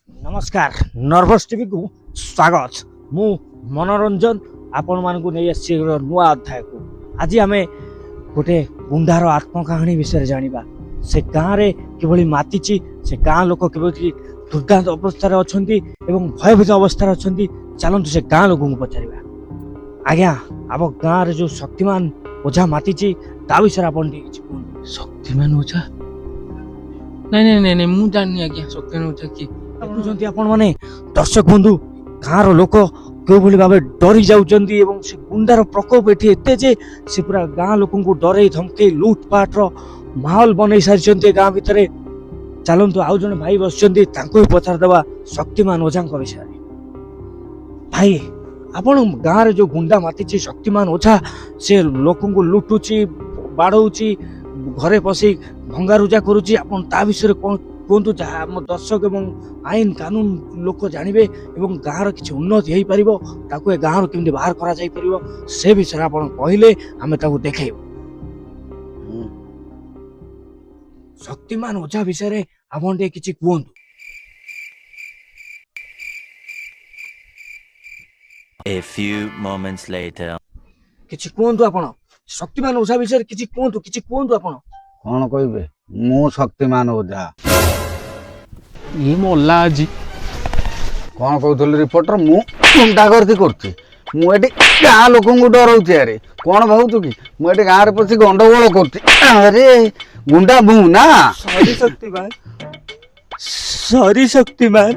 नमस्कार nervous TV को स्वागत मु मनोरंजन आपण मानकु नै आसी नुआ अध्याय को आज आम गोटे गुंडार आत्मकाहानी विषय जानिबा। से गाँव रे किभली मातीची से गाँ लोक किभली दुर्दांत अवस्था अछंती एवं भयभीत अवस्था अछंती। चलंतु से गाँ लोक को पचारिबा। आज्ञा अब गाँ रे जो शक्तिमान ओझा मातीची ता विषय आपण शक्तिमान ओझा नहीं नहीं नहीं मु जानी आज्ञा शक्तिमान ओझा की देखुଛନ୍ତି ଆପଣ ମାନେ ଦର୍ଶକ ବନ୍ଧୁ ଗାଁର ଲୋକ କେଉଁଭଳି ଭାବେ ଡରି ଯାଉଛନ୍ତି ଏବଂ ସେ ଗୁଣ୍ଡାର ପ୍ରକୋପ ଏଠି ଏତେ ଯେ ସେ ପୁରା ଗାଁ ଲୋକଙ୍କୁ ଡରେଇ ଧମକେଇ ଲୁଟପାଟର ମାହୋଲ ବନେଇ ସାରିଛନ୍ତି ଗାଁ ଭିତରେ। ଚାଲନ୍ତୁ ଆଉ ଜଣେ ଭାଇ ବସିଛନ୍ତି ତାଙ୍କୁ ବି ପଚାରିଦେବା ଶକ୍ତିମାନ ଓଝାଙ୍କ ବିଷୟରେ। ଭାଇ ଆପଣ ଗାଁରେ ଯୋଉ ଗୁଣ୍ଡା ମାତିଛି ଶକ୍ତିମାନ ଓଝା ସେ ଲୋକଙ୍କୁ ଲୁଟୁଛି ବାଡ଼ଉଛି ଘରେ ପଶି ଭଙ୍ଗାରୁଜା କରୁଛି ଆପଣ ତା ବିଷୟରେ କଣ କୁହନ୍ତୁ ଯାହା ଆମ ଦର୍ଶକ ଏବଂ ଆଇନ କାନୁନ ଲୋକ ଜାଣିବେ ଏବଂ ଗାଁର କିଛି ଉନ୍ନତି ହେଇପାରିବ ତାକୁ ଏ ଗାଁରୁ କେମିତି ବାହାର କରାଯାଇପାରିବ ସେ ବିଷୟରେ ଆପଣ କହିଲେ ଆମେ ତାକୁ ଦେଖେଇବୁ। ଶକ୍ତିମାନ ଓଝା ବିଷୟରେ ଆପଣ ଟିକେ କିଛି କୁହନ୍ତୁ। A few moments later. କିଛି କୁହନ୍ତୁ ଆପଣ ଶକ୍ତିମାନ ଓଝା ବିଷୟରେ କିଛି କୁହନ୍ତୁ ଆପଣ। कौन कहबे मु शक्तिमान ओझा ये मोला आजी कौन कहूल रिपोर्टर मु गुंडा करती करती मुझे गाँ लोक डराऊे अरे कौन भावु कि मुझे गाँव में पशि गंडगोल करती अरे गुंडा मु ना सॉरी शक्तिमान